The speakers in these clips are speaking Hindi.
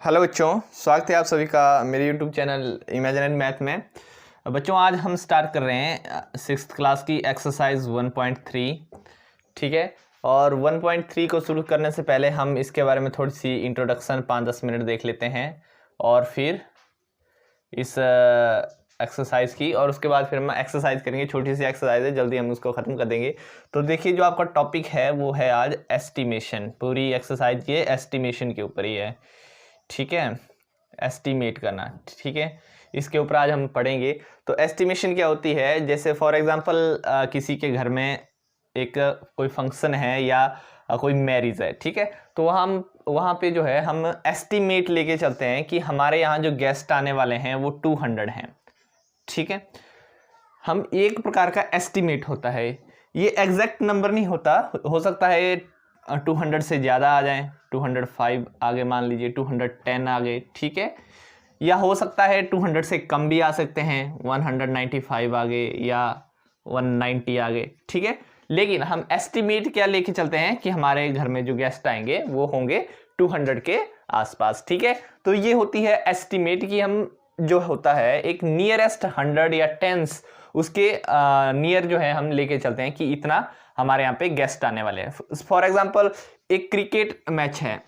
हेलो बच्चों, स्वागत है आप सभी का मेरे यूट्यूब चैनल इमेजिनरी मैथ में। बच्चों आज हम स्टार्ट कर रहे हैं 6th क्लास की एक्सरसाइज 1.3। ठीक है, और 1.3 को शुरू करने से पहले हम इसके बारे में थोड़ी सी इंट्रोडक्शन 5-10 मिनट देख लेते हैं और फिर इस एक्सरसाइज की, और उसके बाद फिर हम एक्सरसाइज करेंगे। छोटी सी एक्सरसाइज है, जल्दी हम उसको ख़त्म कर देंगे। तो देखिए, जो आपका टॉपिक है वो है आज एस्टिमेशन। पूरी एक्सरसाइज ये एस्टिमेशन के ऊपर ही है। ठीक है, एस्टिमेट करना। ठीक है, इसके ऊपर आज हम पढ़ेंगे। तो एस्टिमेशन क्या होती है, जैसे फॉर एग्जांपल किसी के घर में एक कोई फंक्शन है या कोई मैरिज है। ठीक है, तो वहाँ पे जो है हम एस्टिमेट लेके चलते हैं कि हमारे यहाँ जो गेस्ट आने वाले हैं वो 200 हैं। ठीक है, हम एक प्रकार का एस्टिमेट होता है, ये एग्जैक्ट नंबर नहीं होता, हो सकता है 200 से ज़्यादा आ जाए, 205 आगे मान लीजिए, 210 आगे। ठीक है, या हो सकता है 200 से कम भी आ सकते हैं, 195 आगे या 190 आगे। ठीक है, लेकिन हम एस्टिमेट क्या लेके चलते हैं कि हमारे घर में जो गेस्ट आएंगे वो होंगे 200 के आसपास। ठीक है, तो ये होती है एस्टिमेट कि हम जो होता है एक नियरेस्ट 100 या टेंस उसके नियर जो है हम लेके चलते हैं कि इतना हमारे यहाँ पे गेस्ट आने वाले हैं। फॉर एग्जांपल एक क्रिकेट मैच है।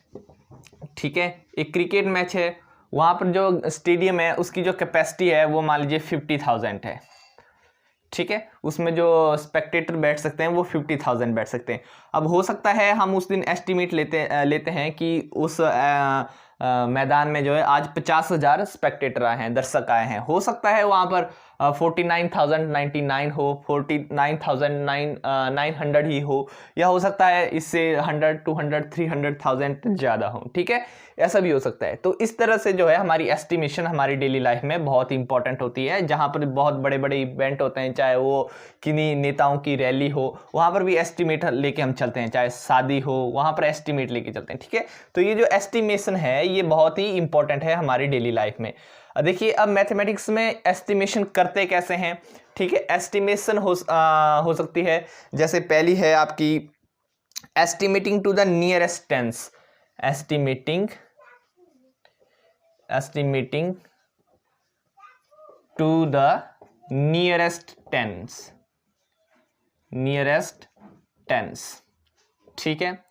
ठीक है, एक क्रिकेट मैच है, वहाँ पर जो स्टेडियम है उसकी जो कैपेसिटी है वो मान लीजिए 50,000 है। ठीक है, उसमें जो स्पेक्टेटर बैठ सकते हैं वो 50,000 बैठ सकते हैं। अब हो सकता है हम उस दिन एस्टिमेट लेते हैं कि उस मैदान में जो है आज 50,000 स्पेक्टेटर आए हैं, दर्शक आए हैं। हो सकता है वहाँ पर 49,099 हो, 49,900 ही हो, या हो सकता है इससे 100, 200, 300,000 ज़्यादा हो। ठीक है, ऐसा भी हो सकता है। तो इस तरह से जो है हमारी एस्टिमेशन हमारी डेली लाइफ में बहुत इंपॉर्टेंट होती है। जहाँ पर बहुत बड़े बड़े इवेंट होते हैं, चाहे वो किन्हीं नेताओं की रैली हो, वहाँ पर भी एस्टिमेट लेके हम चलते हैं। चाहे शादी हो, वहाँ पर एस्टिमेट लेके चलते हैं। ठीक है, तो ये जो एस्टिमेशन है ये बहुत ही इंपॉर्टेंट है हमारी डेली लाइफ में। देखिए, अब मैथमेटिक्स में एस्टिमेशन करते कैसे हैं। ठीक है, एस्टिमेशन हो सकती है, जैसे पहली है आपकी estimating to the nearest tens. Estimating to the nearest tens. ठीक है,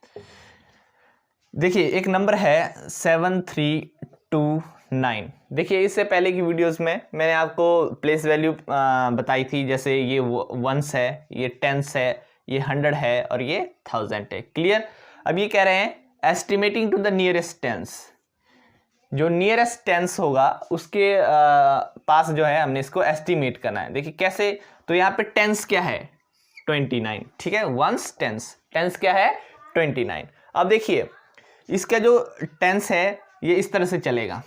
देखिए एक नंबर है 7329। देखिए, इससे पहले की वीडियोस में मैंने आपको प्लेस वैल्यू बताई थी, जैसे ये वंस है, ये टेंस है, ये 100 है और ये 1000 है। क्लियर। अब ये कह रहे हैं estimating to the nearest tens. जो नियरेस्ट टेंस होगा उसके पास जो है हमने इसको एस्टिमेट करना है। देखिए कैसे, तो यहाँ पे टेंस क्या है 29। ठीक है, वंस टेंस क्या है 29। अब देखिए इसका जो टेंस है ये इस तरह से चलेगा।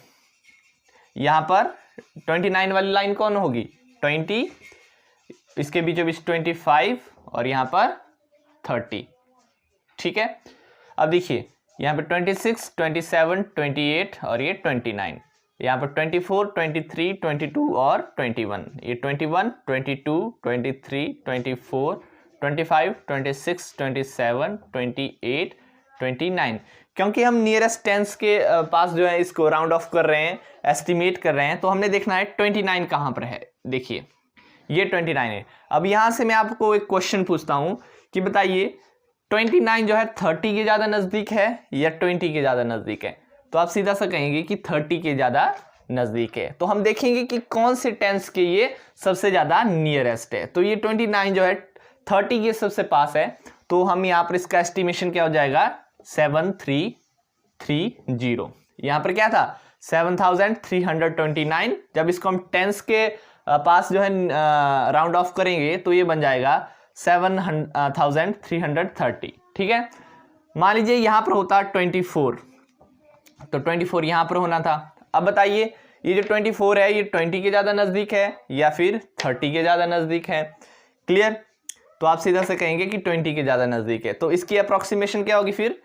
यहाँ पर 29 वाली लाइन कौन होगी 20, इसके बीचों बीच 25 और यहाँ पर 30। ठीक है, अब देखिए यहाँ पे 26, 27, 28 और ये 29। यहाँ पर 24, 23, 22 और 21। ये 21, 22, 23, 24, 25, 26, 27, 28, 29। क्योंकि हम नियरेस्ट टेंस के पास जो है इसको राउंड ऑफ कर रहे हैं, एस्टिमेट कर रहे हैं, तो हमने देखना है 29 कहाँ पर है। देखिए ये 29 है। अब यहाँ से मैं आपको एक क्वेश्चन पूछता हूँ कि बताइए 29 जो है 30 के ज़्यादा नज़दीक है या 20 के ज़्यादा नज़दीक है। तो आप सीधा सा कहेंगे कि 30 के ज़्यादा नज़दीक है। तो हम देखेंगे कि कौन से टेंस के ये सबसे ज़्यादा नियरेस्ट है। तो ये 29 जो है 30 के सबसे पास है, तो हम यहाँ पर इसका एस्टिमेशन क्या हो जाएगा 7330। यहाँ पर क्या था 7329। जब इसको हम टेंस के पास जो है राउंड ऑफ करेंगे तो ये बन जाएगा 7330। ठीक है, मान लीजिए यहाँ पर होता 24, तो 24 यहाँ पर होना था। अब बताइए ये जो 24 है ये 20 के ज़्यादा नज़दीक है या फिर 30 के ज़्यादा नज़दीक है। क्लियर। तो आप सीधा से कहेंगे कि 20 के ज़्यादा नज़दीक है, तो इसकी अप्रॉक्सीमेशन क्या होगी फिर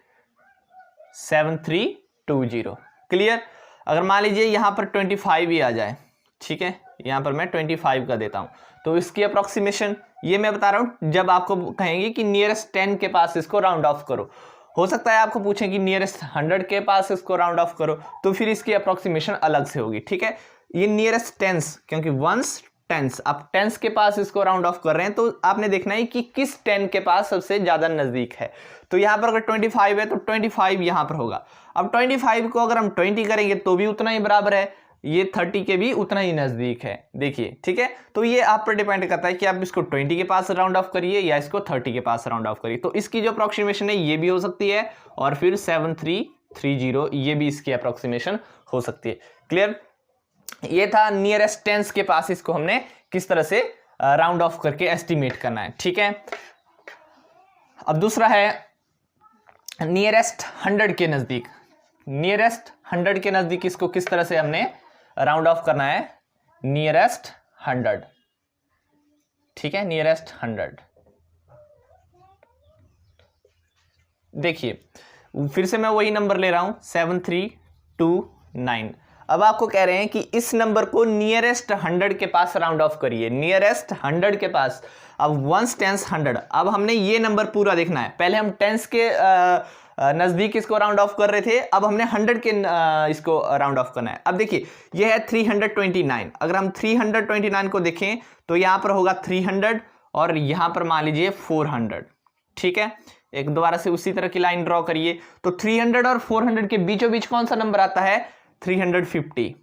7320। क्लियर। अगर मान लीजिए यहाँ पर 25 ही आ जाए, ठीक है, यहाँ पर मैं 25 का देता हूँ, तो इसकी अप्रॉक्सीमेशन ये मैं बता रहा हूँ जब आपको कहेंगे कि नियरेस्ट 10 के पास इसको राउंड ऑफ करो। हो सकता है आपको पूछें कि नियरेस्ट 100 के पास इसको राउंड ऑफ करो, तो फिर इसकी अप्रोक्सीमेशन अलग से होगी, ठीक है। ये नियरेस्ट टेंस, क्योंकि वंस टेंस, आप टेंस के पास इसको राउंड ऑफ कर रहे हैं, तो आपने देखना है कि किस 10 के पास सबसे ज्यादा नजदीक है। तो यहां पर अगर 25 है तो 25 यहां पर होगा। अब 25 को अगर हम 20 करेंगे तो भी उतना ही बराबर है, ये 30 के भी उतना ही नजदीक है, देखिए, ठीक है। तो ये आप पर डिपेंड करता है कि आप इसको 20 के पास राउंड ऑफ करिए या इसको 30 के पास राउंड ऑफ करिए। तो इसकी जो अप्रोक्सीमेशन है ये भी हो सकती है, और फिर 7330 ये भी इसकी अप्रोक्सीमेशन हो सकती है। क्लियर? ये था नियरेस्ट टेंस के पास इसको हमने किस तरह से राउंड ऑफ करके एस्टिमेट करना है, ठीक है। अब दूसरा है नियरेस्ट 100 के नजदीक। नियरेस्ट 100 के नजदीक इसको किस तरह से हमने राउंड ऑफ करना है, नियरेस्ट 100, ठीक है, नियरेस्ट 100। देखिए फिर से मैं वही नंबर ले रहा हूं 7329। अब आपको कह रहे हैं कि इस नंबर को नियरेस्ट 100 के पास राउंड ऑफ करिए, नियरेस्ट 100 के पास। अब वंस टेंस 100, अब हमने ये नंबर पूरा देखना है। पहले हम टेंस के नजदीक इसको राउंड ऑफ कर रहे थे, अब हमने 100 के इसको राउंड ऑफ करना है। अब देखिए ये है 329, अगर हम 329 को देखें तो यहां पर होगा 300 और यहां पर मान लीजिए 400, ठीक है। एक दोबारा से उसी तरह की लाइन ड्रॉ करिए, तो 300 और 400 के बीचों बीच कौन सा नंबर आता है, 350,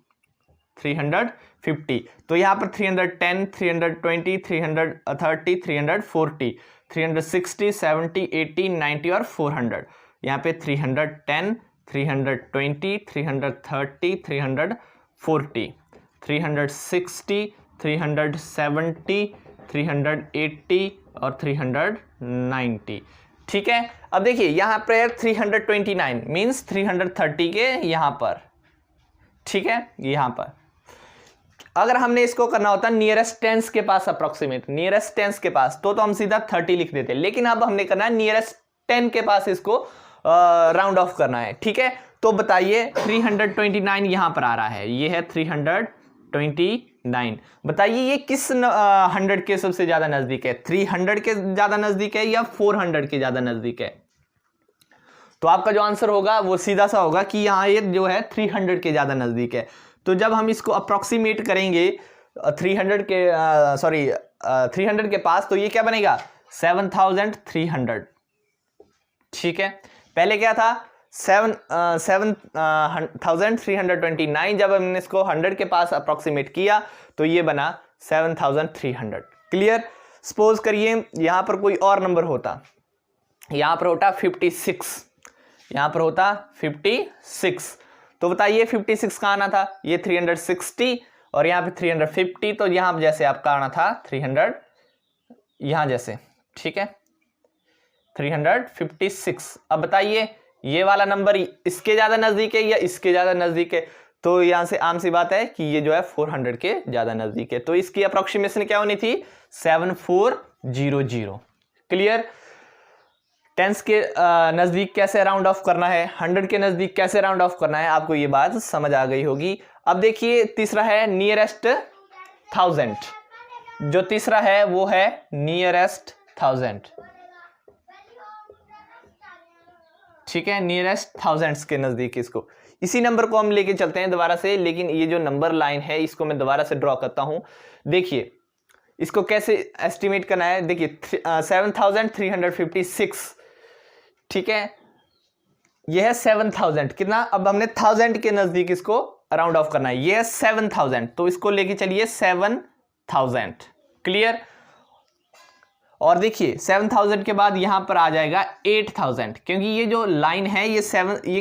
350। तो यहां पर 310, 320, 330, 340, 360, 70, 80, 90 और 400। यहां पे 310, 320, 330, 340, 360, 370, 380 और 390, ठीक है। अब देखिए यहां पर 329 मींस 330 के यहां पर, ठीक है, यहां पर। अगर हमने इसको करना होता नियरेस्ट टेंस के पास अप्रोक्सीमेट, नियरेस्ट टेंस के पास, तो हम सीधा 30 लिख देते, लेकिन अब हमने करना है नियरेस्ट 10 के पास इसको राउंड ऑफ करना है, ठीक है। तो बताइए 329 यहां पर आ रहा है, ये है 329। बताइए ये किस 100 के सबसे ज्यादा नजदीक है, 300 के ज्यादा नजदीक है या 400 के ज्यादा नजदीक है। तो आपका जो आंसर होगा वो सीधा सा होगा कि यहाँ ये जो है 300 के ज्यादा नजदीक है। तो जब हम इसको अप्रोक्सीमेट करेंगे 300 के पास, तो ये क्या बनेगा 7300, ठीक है। पहले क्या था 7329, जब हमने इसको 100 के पास अप्रोक्सीमेट किया तो ये बना 7300। क्लियर? सपोज करिए यहां पर कोई और नंबर होता, यहां पर होता 56, यहां पर होता 56, तो बताइए 56 का आना था, ये 360 और यहां पे 350, तो यहां जैसे आपका आना था 300, यहां जैसे, ठीक है, 356। अब बताइए ये वाला नंबर इसके ज्यादा नजदीक है या इसके ज्यादा नजदीक है, तो यहां से आम सी बात है कि ये जो है 400 के ज्यादा नजदीक है। तो इसकी अप्रोक्सीमेशन क्या होनी थी, 7400। क्लियर? टेंस के नजदीक कैसे राउंड ऑफ करना है, 100 के नजदीक कैसे राउंड ऑफ करना है, आपको ये बात समझ आ गई होगी। अब देखिए तीसरा है नियरेस्ट 1000। जो तीसरा है वो है नियरेस्ट 1000, ठीक है, नियरेस्ट 1000 के नजदीक इसको, इसी नंबर को हम लेके चलते हैं दोबारा से, लेकिन ये जो नंबर लाइन है इसको मैं दोबारा से ड्रॉ करता हूं। देखिए इसको कैसे एस्टिमेट करना है, देखिए 7356, ठीक है, यह है 7000, कितना, अब हमने 1000 के नजदीक इसको राउंड ऑफ करना है, ये है 7000, तो इसको लेके चलिए 7000। क्लियर? और देखिए 7000 के बाद यहां पर आ जाएगा 8000, क्योंकि ये जो लाइन है ये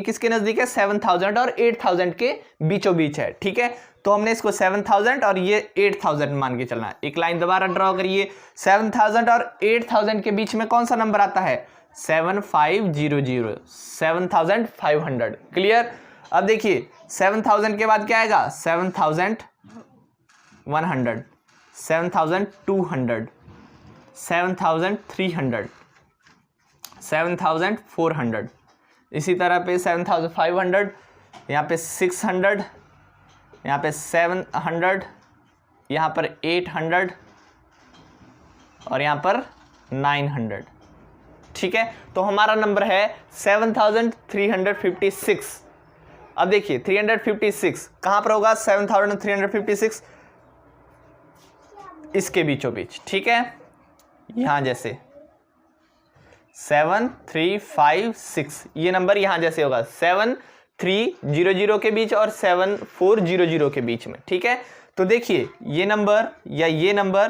किसके नजदीक है, 7000 और 8000 के बीचों बीच है, ठीक है। तो हमने इसको 7000 और ये 8000 मान के चलना है। एक लाइन दोबारा ड्रॉ करिए, 7000 और 8000 के बीच में कौन सा नंबर आता है, 7500, 7500। क्लियर? अब देखिए 7000 के बाद क्या आएगा, 7100, 7200, 7300, 7400, इसी तरह पे 7500, यहाँ पे 600, यहाँ पे 700, यहाँ पर 800 और यहाँ पर 900, ठीक है, तो हमारा नंबर है 7356। अब देखिए 356 कहां पर होगा, 7356 इसके बीचों बीच, ठीक है, यहां जैसे 7356 ये नंबर यहां जैसे होगा 7300 के बीच और 7400 के बीच में, ठीक है। तो देखिए ये नंबर या ये नंबर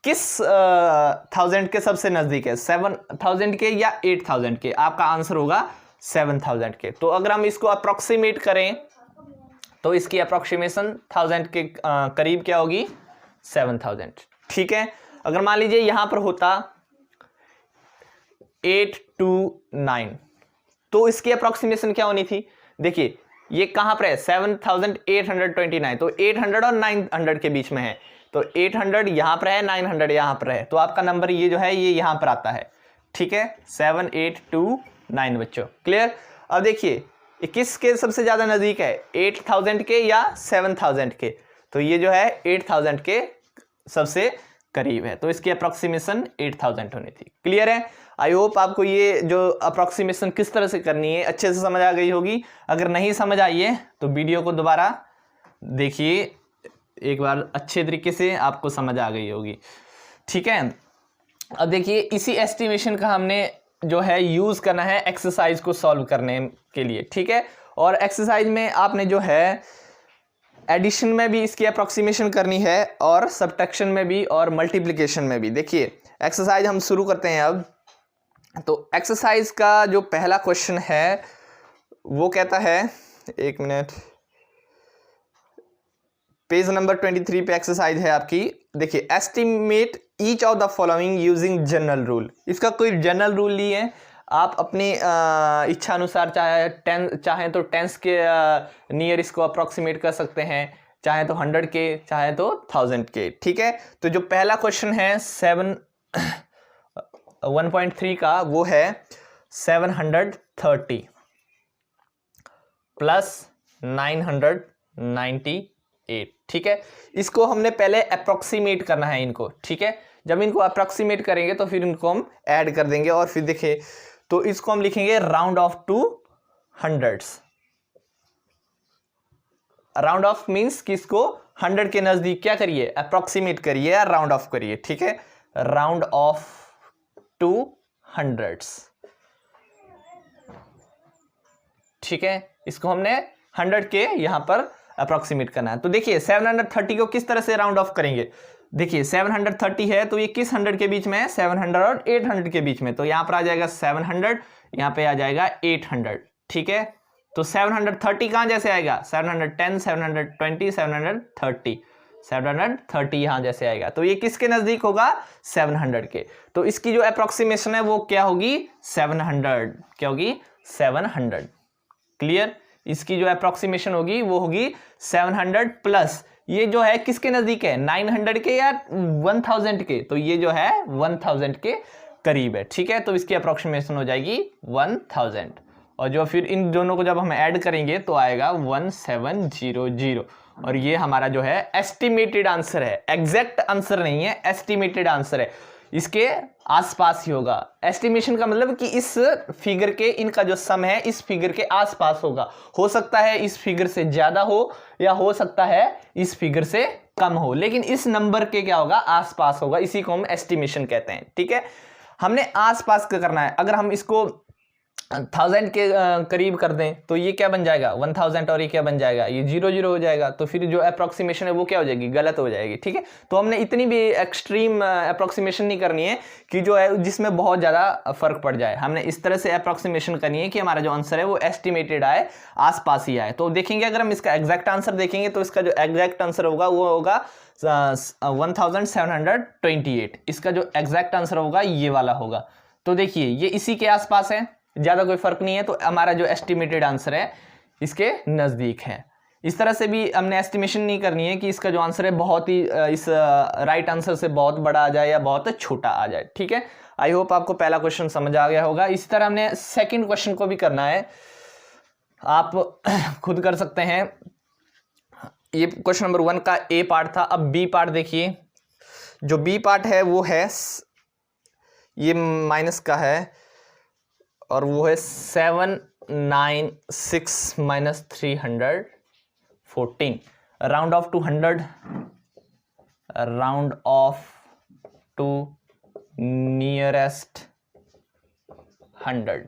किस 1000 के सबसे नजदीक है, 7000 के या 8000 के, आपका आंसर होगा 7000 के। तो अगर हम इसको अप्रोक्सीमेट करें तो इसकी अप्रोक्सीमेशन 1000 के करीब क्या होगी, 7000, ठीक है। अगर मान लीजिए यहां पर होता 829 तो इसकी अप्रोक्सीमेशन क्या होनी थी, देखिए ये कहां पर है 7829, तो 800 और 900 के बीच में है, तो 800 यहां पर है, 900 यहां पर है, तो आपका नंबर ये जो है ये यहां पर आता है, ठीक है, 7829 बच्चों, क्लियर। अब देखिए किसके सबसे ज्यादा नजदीक है, 8000 के या 7000 के, तो ये जो है 8000 के सबसे करीब है, तो इसकी अप्रोक्सीमेशन 8000 होनी थी, क्लियर है। आई होप आपको ये जो अप्रोक्सीमेशन किस तरह से करनी है अच्छे से समझ आ गई होगी। अगर नहीं समझ आई है तो वीडियो को दोबारा देखिए, एक बार अच्छे तरीके से आपको समझ आ गई होगी, ठीक है। अब देखिए इसी एस्टिमेशन का हमने जो है यूज़ करना है एक्सरसाइज को सॉल्व करने के लिए, ठीक है। और एक्सरसाइज में आपने जो है एडिशन में भी इसकी अप्रोक्सीमेशन करनी है और सब्ट्रैक्शन में भी और मल्टीप्लिकेशन में भी। देखिए एक्सरसाइज हम शुरू करते हैं अब। तो एक्सरसाइज का जो पहला क्वेश्चन है वो कहता है, एक मिनट, पेज नंबर 23 पे एक्सरसाइज है आपकी। देखिए estimate each of the following using general rule. इसका कोई जनरल रूल नहीं है, आप अपनी इच्छा अनुसार चाहें तो टेंस के नियर इसको अप्रोक्सीमेट कर सकते हैं, चाहे तो 100 के, चाहे तो 1000 के, ठीक है। तो जो पहला क्वेश्चन है 1.3 का वो है 730 प्लस 998, ठीक है। इसको हमने पहले अप्रोक्सीमेट करना है इनको, ठीक है। जब इनको अप्रोक्सीमेट करेंगे तो फिर इनको हम ऐड कर देंगे और फिर देखिए तो इसको हम लिखेंगे round off to hundreds. Round off means कि इसको 100 के नजदीक क्या करिए, अप्रोक्सीमेट करिए या राउंड ऑफ करिए, ठीक है। राउंड ऑफ टू हंड्रेड्स, ठीक है। इसको हमने 100 के यहां पर अप्रोक्सीमेट करना है। तो देखिए 730 को किस तरह से राउंड ऑफ करेंगे, देखिए 730 है तो ये किस 100 के बीच में है, 700 और 800 के बीच में, तो यहां पर आ जाएगा 700, यहां पे आ जाएगा 800, ठीक है। तो 730 कहां जैसे आएगा, 710, 720, 730 यहां जैसे आएगा, तो ये किसके नजदीक होगा, 700 के। तो इसकी जो अप्रोक्सीमेशन है वो क्या होगी, 700, क्या होगी, 700, क्लियर। इसकी जो अप्रोक्सीमेशन होगी वो होगी 700 प्लस ये जो है किसके नजदीक है, 900 के या 1000 के, तो ये जो है 1000 के करीब है, ठीक है। तो इसकी अप्रोक्सीमेशन हो जाएगी 1000 और जो फिर इन दोनों को जब हम ऐड करेंगे तो आएगा 1700 और ये हमारा जो है एस्टिमेटेड आंसर है, एग्जैक्ट आंसर नहीं है, एस्टिमेटेड आंसर है, इसके आसपास ही होगा। एस्टिमेशन का मतलब कि इस फिगर के इनका जो सम है इस फिगर के आसपास होगा, हो सकता है इस फिगर से ज्यादा हो या हो सकता है इस फिगर से कम हो, लेकिन इस नंबर के क्या होगा, आसपास होगा, इसी को हम एस्टिमेशन कहते हैं, ठीक है। हमने आसपास का करना है। अगर हम इसको 1000 के करीब कर दें तो ये क्या बन जाएगा, 1000 और ये क्या बन जाएगा, ये 0 हो जाएगा, तो फिर जो अप्रोक्सीमेशन है वो क्या हो जाएगी, गलत हो जाएगी, ठीक है। तो हमने इतनी भी एक्सट्रीम अप्रोक्सीमेशन नहीं करनी है कि जो है जिसमें बहुत ज़्यादा फर्क पड़ जाए। हमने इस तरह से अप्रोक्सीमेशन करनी है कि हमारा जो आंसर है वो एस्टिमेटेड आए, आसपास ही आए। तो देखेंगे अगर हम इसका एग्जैक्ट आंसर देखेंगे तो इसका जो एग्जैक्ट आंसर होगा वो होगा 1728, इसका जो एग्जैक्ट आंसर होगा ये वाला होगा। तो देखिए ये इसी के आसपास है, ज्यादा कोई फर्क नहीं है, तो हमारा जो एस्टिमेटेड आंसर है इसके नजदीक है। इस तरह से भी हमने एस्टिमेशन नहीं करनी है कि इसका जो आंसर है बहुत ही इस राइट आंसर से बहुत बड़ा आ जाए या बहुत छोटा आ जाए, ठीक है। आई होप आपको पहला क्वेश्चन समझ आ गया होगा। इसी तरह हमने सेकंड क्वेश्चन को भी करना है, आप खुद कर सकते हैं। ये क्वेश्चन नंबर 1 का ए पार्ट था। अब बी पार्ट देखिए, जो बी पार्ट है वो है ये माइनस का है और वो है 796 minus 314, round off to 100, round off to nearest 100,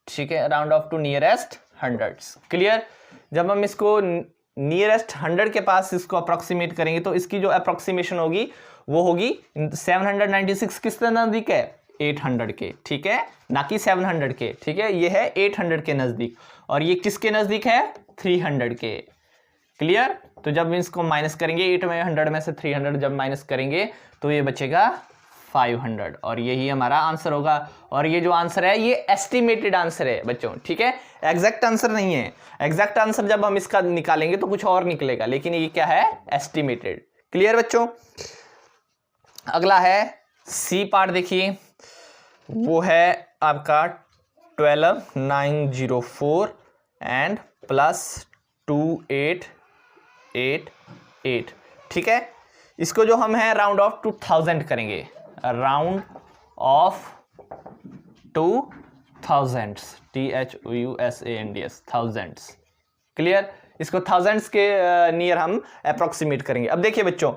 ठीक है, round off to nearest 100, clear. जब हम इसको नियरेस्ट 100 के पास इसको अप्रोक्सीमेट करेंगे तो इसकी जो अप्रोक्सीमेशन होगी वो होगी 796 किसके नजदीक है, 800 के, ठीक है, ना कि 700 के, ठीक है, ये है 800 के नजदीक, और ये किसके नजदीक है, 300 के, क्लियर। तो जब इसको माइनस करेंगे 8 में 100 में से 300 जब माइनस करेंगे तो ये बचेगा 500, और यही हमारा आंसर होगा। और ये जो आंसर है ये एस्टिमेटेड आंसर है बच्चों, ठीक है, एग्जैक्ट आंसर नहीं है। एग्जैक्ट आंसर जब हम इसका निकालेंगे तो कुछ और निकलेगा, लेकिन ये क्या है, एस्टिमेटेड, क्लियर बच्चों। अगला है सी पार्ट, देखिए वो है आपका 12904 एंड प्लस 2888, ठीक है। इसको जो हम है राउंड ऑफ 2000 करेंगे, round of 2000s, THOUSANDS, thousands, clear. इसको थाउजेंड्स के नियर हम अप्रोक्सीमेट करेंगे। अब देखिए बच्चों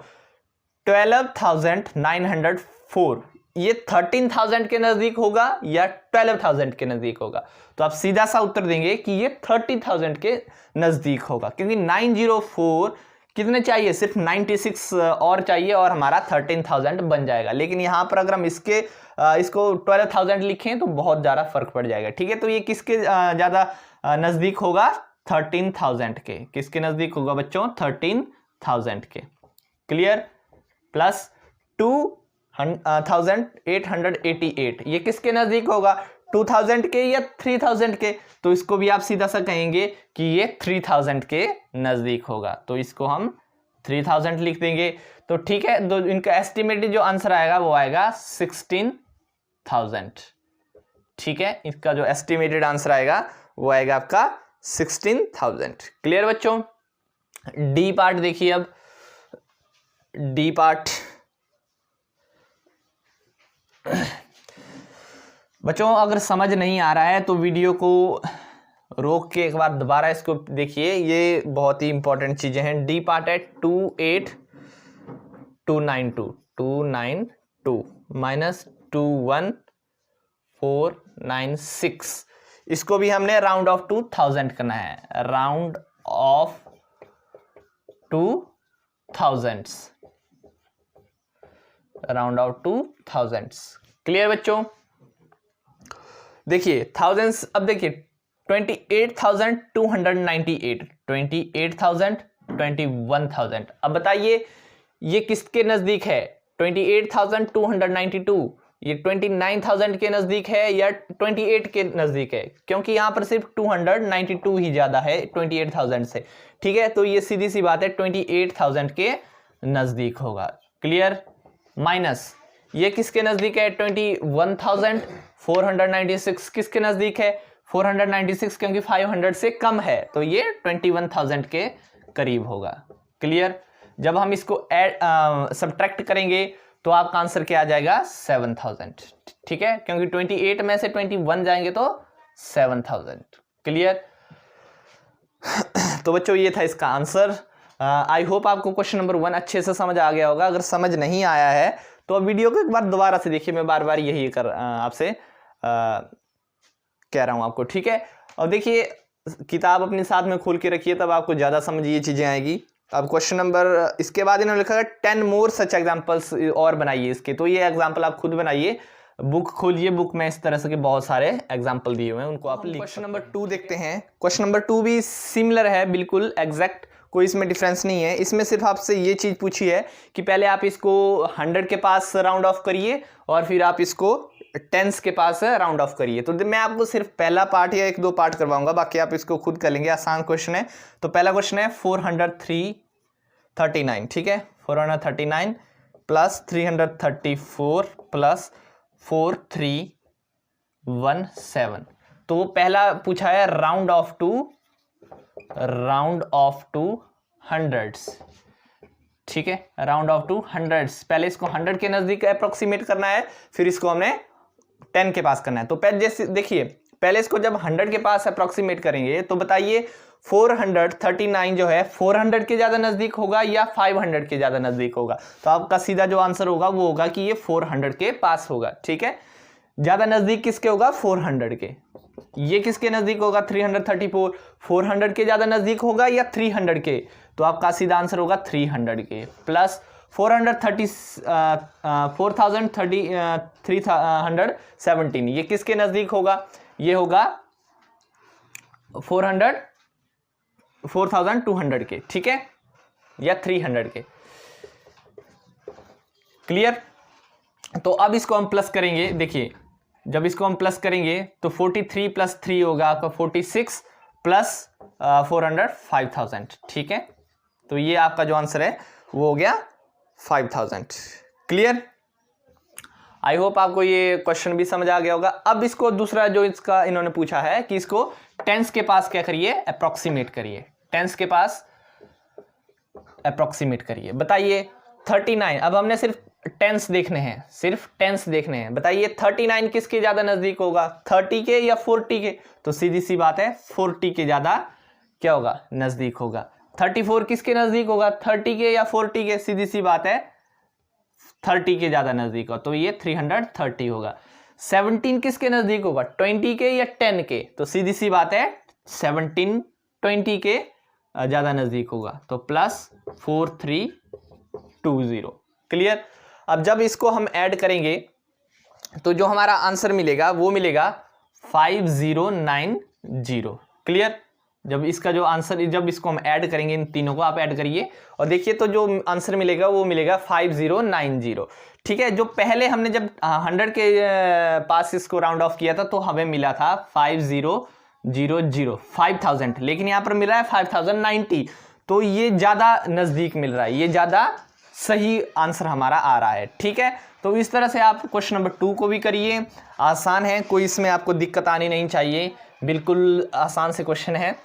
12,904 ये 13,000 के नजदीक होगा या 12,000 के नजदीक होगा, तो आप सीधा सा उत्तर देंगे कि ये 30,000 के नजदीक होगा, क्योंकि 904 कितने चाहिए, सिर्फ 96 और चाहिए और हमारा 13,000 बन जाएगा। लेकिन यहां पर अगर हम इसको 12,000 लिखें तो बहुत ज्यादा फर्क पड़ जाएगा, ठीक है। तो ये किसके ज्यादा नजदीक होगा, 13,000 के, किसके नजदीक होगा बच्चों, 13,000 के, क्लियर। प्लस 2,888 ये किसके नजदीक होगा, 2000 के या 3000 के, तो इसको भी आप सीधा सा कहेंगे कि ये 3000 के नजदीक होगा, तो इसको हम 3000 लिख देंगे। तो ठीक है, तो इनका एस्टिमेटेड जो आंसर आएगा वो आएगा 16,000, ठीक है, इसका जो एस्टिमेटेड आंसर आएगा वो आएगा आपका 16,000, क्लियर बच्चों। डी पार्ट देखिए, अब डी पार्ट बच्चों अगर समझ नहीं आ रहा है तो वीडियो को रोक के एक बार दोबारा इसको देखिए, ये बहुत ही इंपॉर्टेंट चीजें हैं। डी पार्ट है 28292 माइनस 21496, इसको भी हमने राउंड ऑफ 2000 करना है, round of 2000s, round of 2000s, clear बच्चों। देखिए थाउजेंड्स, अब देखिए 28,298, 28,000, 21,000, अब बताइए ये किसके नजदीक है, 28,292 ये 29,000 के नजदीक है या 28 के नजदीक है, क्योंकि यहां पर सिर्फ 292 ही ज्यादा है 28,000 से, ठीक है। तो ये सीधी सी बात है 28,000 के नजदीक होगा, क्लियर। माइनस ये किसके नजदीक है, 21,496 किसके नजदीक है, 496 क्योंकि 500 से कम है, तो ये 21,000 के करीब होगा, क्लियर। जब हम इसको सब्ट्रैक्ट करेंगे तो आपका आंसर क्या आ जाएगा, 7,000, ठीक है, क्योंकि 28 में से 21 जाएंगे तो 7,000, क्लियर। तो बच्चों ये था इसका आंसर। आई होप आपको क्वेश्चन नंबर 1 अच्छे से समझ आ गया होगा। अगर समझ नहीं आया है तो वीडियो को एक बार दोबारा से देखिए, मैं बार बार यही आपसे कह रहा हूं आपको, ठीक है। और देखिए किताब अपने साथ में खोल के रखिए, तब आपको ज्यादा समझ ये चीजें आएगी। अब क्वेश्चन नंबर, इसके बाद इन्होंने लिखा है 10 मोर सच एग्जांपल्स और बनाइए इसके, तो ये एग्जांपल आप खुद बनाइए, बुक खोलिए, बुक में इस तरह से के बहुत सारे एग्जांपल दिए हुए हैं, उनको आप लिख। क्वेश्चन नंबर 2 देखते हैं। क्वेश्चन नंबर 2 भी सिमिलर है, बिल्कुल एग्जैक्ट, कोई इसमें डिफरेंस नहीं है। इसमें सिर्फ आपसे ये चीज पूछी है कि पहले आप इसको 100 के पास राउंड ऑफ करिए और फिर आप इसको टेंस के पास राउंड ऑफ करिए। तो मैं आपको सिर्फ पहला पार्ट या 1-2 पार्ट करवाऊंगा, बाकी आप इसको खुद कर लेंगे, आसान क्वेश्चन है। तो पहला क्वेश्चन है 439, ठीक है, 439 प्लस 334 प्लस 4317, तो वो पहला पूछा है राउंड ऑफ टू हंड्रेड्स, ठीक है, राउंड ऑफ टू हंड्रेड्स। पहले इसको 100 के नजदीक अप्रोक्सीमेट करना है, फिर इसको हमने 10 के पास करना है। तो पहले जैसे देखिए, पहले इसको जब 100 के पास अप्रोक्सीमेट करेंगे तो बताइए 439 जो है 400 के ज़्यादा नज़दीक होगा या 500 के ज़्यादा नज़दीक होगा। तो आपका सीधा जो आंसर होगा वो होगा कि ये 400 के पास होगा। ठीक है, ज़्यादा नज़दीक किसके होगा? 400 के। ये किसके नज़दीक होगा? 334। 400 के ज़्यादा नज़दीक होगा या 300 के? तो आपका सीधा आंसर होगा 300 के प्लस 317। ये किसके नज़दीक होगा? ये होगा 4200 के। ठीक है, या 300 के। क्लियर? तो अब इसको हम प्लस करेंगे। देखिए, जब इसको हम प्लस करेंगे तो 43 प्लस 3 होगा आपका 46 प्लस 400 5000। ठीक है, तो ये आपका जो आंसर है वो हो गया 5000। क्लियर? आई होप आपको ये क्वेश्चन भी समझ आ गया होगा। अब इसको दूसरा जो इसका इन्होंने पूछा है कि इसको टेंस के पास क्या करिए? अप्रोक्सीमेट करिए। टेंस के पास अप्रोक्सीमेट करिए। बताइए 39, अब हमने सिर्फ टेंस देखने हैं, सिर्फ टेंस देखने हैं। बताइए 39 किसके ज्यादा नजदीक होगा? 30 के या 40 के? तो सीधी सी बात है 40 के ज्यादा क्या होगा? नजदीक होगा। 34 किसके नजदीक होगा? 30 के या 40 के? सीधी सी बात है 30 के ज्यादा नजदीक होगा, तो ये 330 होगा। 17 किसके नजदीक होगा? 20 के या 10 के? तो सीधी सी बात है 17 20 के ज्यादा नजदीक होगा, तो प्लस 4320। क्लियर? अब जब इसको हम ऐड करेंगे तो जो हमारा आंसर मिलेगा वो मिलेगा 5090। क्लियर? जब इसका जो आंसर, जब इसको हम ऐड करेंगे, इन तीनों को आप ऐड करिए और देखिए तो जो आंसर मिलेगा वो मिलेगा 5090। ठीक है, जो पहले हमने जब 100 के पास इसको राउंड ऑफ किया था तो हमें मिला था 5000, लेकिन यहाँ पर मिल रहा है 5090। तो ये ज्यादा नजदीक मिल रहा है, ये ज्यादा सही आंसर हमारा आ रहा है। ठीक है, तो इस तरह से आप क्वेश्चन नंबर 2 को भी करिए। आसान है, कोई इसमें आपको दिक्कत आनी नहीं चाहिए, बिल्कुल आसान से क्वेश्चन है।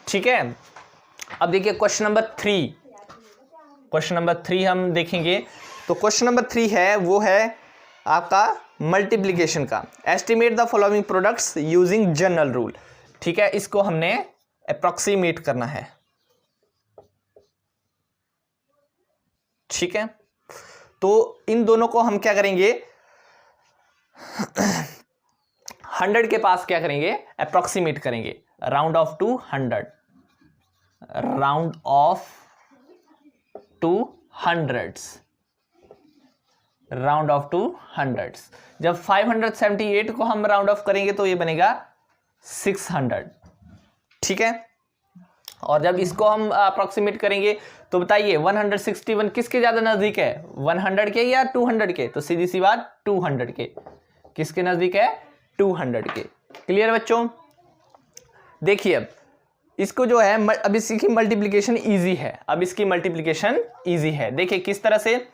ठीक है, अब देखिए क्वेश्चन नंबर 3। क्वेश्चन नंबर 3 हम देखेंगे। तो क्वेश्चन नंबर 3 है वो है आपका मल्टीप्लिकेशन का। Estimate the following products using general rule. ठीक है, इसको हमने अप्रोक्सीमेट करना है। ठीक है, तो इन दोनों को हम क्या करेंगे? 100 के पास क्या करेंगे? अप्रोक्सीमेट करेंगे। Round off to 100, round off to hundreds, round off to hundreds. जब 578 को हम राउंड ऑफ करेंगे तो ये बनेगा 600। ठीक है, और जब इसको हम अप्रोक्सीमेट करेंगे तो बताइए 161 किसके ज्यादा नजदीक है? 100 के या 200 के? तो सीधी सी बात 200 के। किसके नजदीक है? 200 के। क्लियर बच्चों? देखिए अब इसको जो है, अब इसकी मल्टीप्लिकेशन इजी है। अब इसकी मल्टीप्लिकेशन इजी है। देखिए किस तरह से,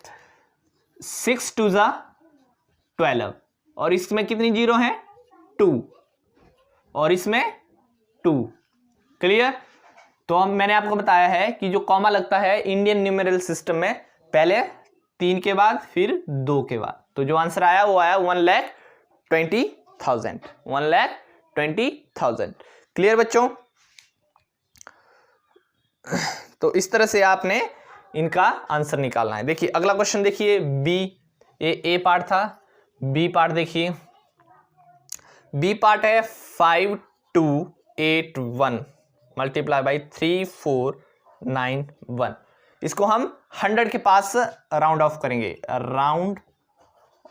6 2 ज़ा 12 और इसमें कितनी जीरो है? 2 और इसमें 2। क्लियर? तो हम, मैंने आपको बताया है कि जो कॉमा लगता है इंडियन न्यूमेरल सिस्टम में, पहले 3 के बाद फिर 2 के बाद, तो जो आंसर आया वो आया 1,20,000। 1,20,000। क्लियर बच्चों? तो इस तरह से आपने इनका आंसर निकालना है। देखिए अगला क्वेश्चन देखिए, बी। ए पार्ट था, बी पार्ट देखिए। बी पार्ट है 5281 मल्टीप्लाई बाई 3491। इसको हम 100 के पास राउंड ऑफ करेंगे। Round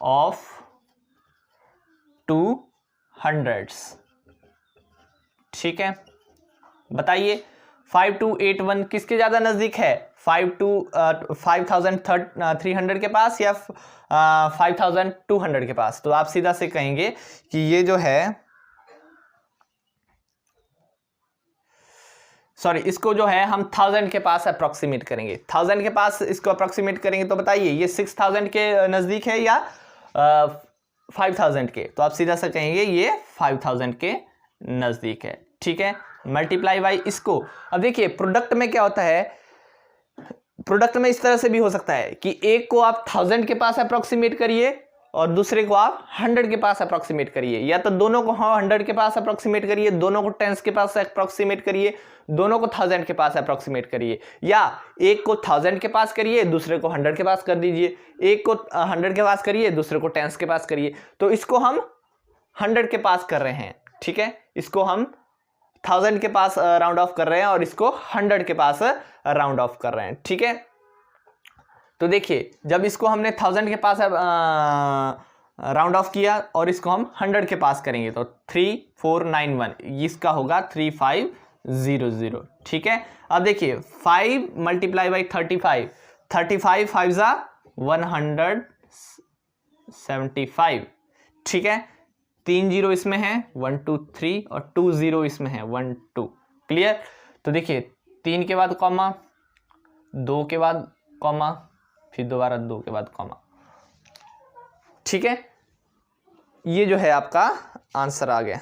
off to hundreds. ठीक है, बताइए 5281 किसके ज्यादा नजदीक है? 5300 के पास या 5200 के पास? तो आप सीधा से कहेंगे कि ये जो है, सॉरी, इसको जो है हम 1000 के पास अप्रोक्सीमेट करेंगे। 1000 के पास इसको अप्रोक्सीमेट करेंगे तो बताइए ये 6000 के नजदीक है या 5000 के? तो आप सीधा सा कहेंगे ये 5000 के नजदीक है। ठीक है, मल्टीप्लाई बाई इसको। अब देखिए प्रोडक्ट में क्या होता है, प्रोडक्ट में इस तरह से भी हो सकता है कि एक को आप 1000 के पास अप्रोक्सीमेट करिए और दूसरे को आप 100 के पास अप्रोक्सीमेट करिए, या तो दोनों को 100 के पास अप्रोक्सीमेट करिए, दोनों को 10s के पास अप्रोक्सीमेट करिए, दोनों को 1000 के पास अप्रोक्सीमेट करिए, या एक को 1000 के पास करिए, दूसरे को 100 के पास कर दीजिए, एक को 100 के पास करिए, दूसरे को 10s के पास करिए। तो इसको हम 100 के पास कर रहे हैं, ठीक है, इसको हम 1000 के पास राउंड ऑफ कर रहे हैं और इसको 100 के पास राउंड ऑफ कर रहे हैं, ठीक है। तो देखिए जब इसको हमने 1000 के पास राउंड ऑफ किया और इसको हम 100 के पास करेंगे तो 3491, इसका होगा 3500, ठीक है। अब देखिए 5 मल्टीप्लाई बाई 35, 35 5 जा 175, ठीक है। 3 0 इसमें है, 1 2 3 और 2 0 इसमें है, 1 2, क्लियर। तो देखिए 3 के बाद कॉमा, 2 के बाद कॉमा, फिर दोबारा 2 के बाद कॉमा, ठीक है। ये जो है आपका आंसर आ गया,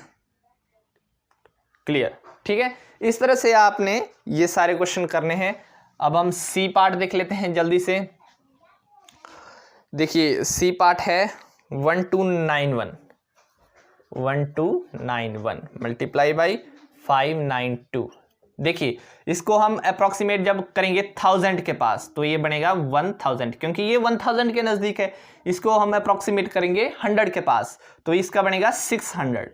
क्लियर, ठीक है। इस तरह से आपने ये सारे क्वेश्चन करने हैं। अब हम सी पार्ट देख लेते हैं जल्दी से। देखिए सी पार्ट है 1291, 1291 मल्टीप्लाई बाई 592। देखिए इसको हम अप्रोक्सीमेट जब करेंगे 1000 के पास तो ये बनेगा 1000, क्योंकि ये 1000 के नज़दीक है। इसको हम अप्रोक्सीमेट करेंगे 100 के पास तो इसका बनेगा 600,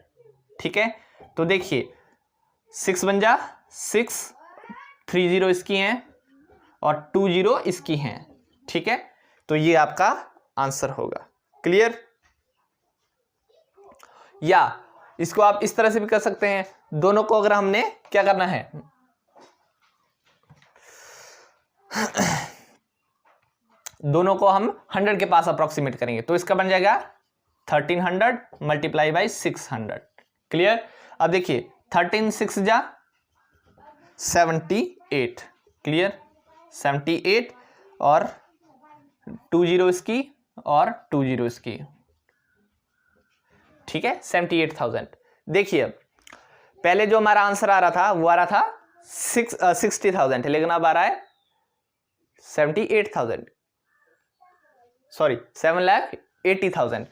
ठीक है। तो देखिए 6 बन जा 6, 3 0 इसकी हैं और 2 0 इसकी हैं, ठीक है। तो ये आपका आंसर होगा, क्लियर। या इसको आप इस तरह से भी कर सकते हैं, दोनों को अगर हमने क्या करना है दोनों को हम 100 के पास अप्रोक्सीमेट करेंगे तो इसका बन जाएगा 1300 मल्टीप्लाई बाई 600, क्लियर। अब देखिए 13 6 जा 78, क्लियर, 78 और 2 0 इसकी और 2 0 इसकी, ठीक है, 78,000। देखिए पहले जो हमारा आंसर आ रहा था वो आ रहा था 60,000, लेकिन अब आ रहा है 78,000, सॉरी 7,80,000।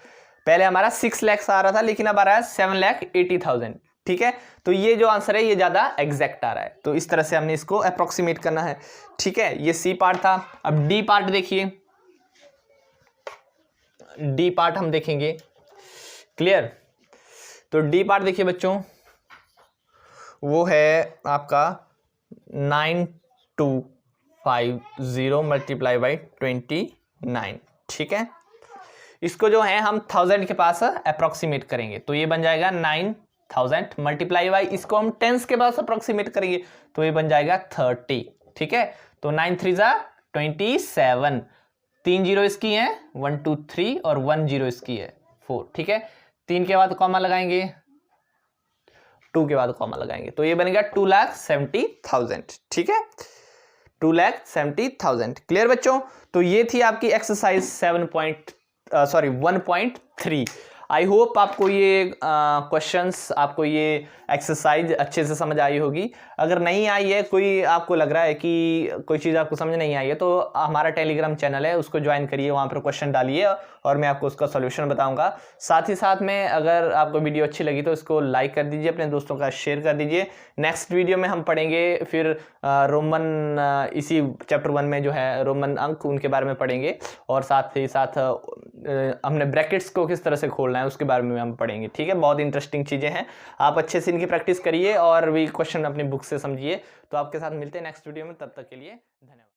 पहले हमारा 6 लाख आ रहा था लेकिन अब आ रहा है 7,80,000, ठीक है। तो ये जो आंसर है ये ज्यादा एग्जैक्ट आ रहा है, तो इस तरह से हमने इसको अप्रोक्सीमेट करना है, ठीक है। ये सी पार्ट था। अब डी पार्ट देखिए, डी पार्ट हम देखेंगे, क्लियर। तो डी पार्ट देखिए बच्चों, वो है आपका 9250 मल्टीप्लाई बाई 29, ठीक है। इसको जो है हम 1000 के पास अप्रोक्सीमेट करेंगे तो ये बन जाएगा 9000 मल्टीप्लाई बाई, इसको हम 10s के पास अप्रोक्सीमेट करेंगे तो ये बन जाएगा 30, ठीक है। तो 9 3 जा 27, 3 0 इसकी है, 1 2 3 और 1 0 इसकी है 4, ठीक है। 3 के बाद कॉमा लगाएंगे, 2 के बाद कॉमा लगाएंगे तो ये बनेगा 2,70,000, ठीक है, 2,70,000, क्लियर बच्चों। तो ये थी आपकी एक्सरसाइज 1.3। आई होप आपको ये क्वेश्चंस, आपको ये एक्सरसाइज अच्छे से समझ आई होगी। अगर नहीं आई है, कोई आपको लग रहा है कि कोई चीज़ आपको समझ नहीं आई है तो हमारा टेलीग्राम चैनल है उसको ज्वाइन करिए, वहाँ पर क्वेश्चन डालिए और मैं आपको उसका सॉल्यूशन बताऊंगा। साथ ही साथ में अगर आपको वीडियो अच्छी लगी तो इसको लाइक कर दीजिए, अपने दोस्तों का शेयर कर दीजिए। नेक्स्ट वीडियो में हम पढ़ेंगे फिर रोमन, इसी चैप्टर 1 में जो है रोमन अंक, उनके बारे में पढ़ेंगे और साथ ही साथ हमने ब्रैकेट्स को किस तरह से खोलना है उसके बारे में हम पढ़ेंगे, ठीक है। बहुत इंटरेस्टिंग चीज़ें हैं, आप अच्छे से इनकी प्रैक्टिस करिए और भी क्वेश्चन अपनी बुक से समझिए। तो आपके साथ मिलते हैं नेक्स्ट वीडियो में, तब तक के लिए धन्यवाद।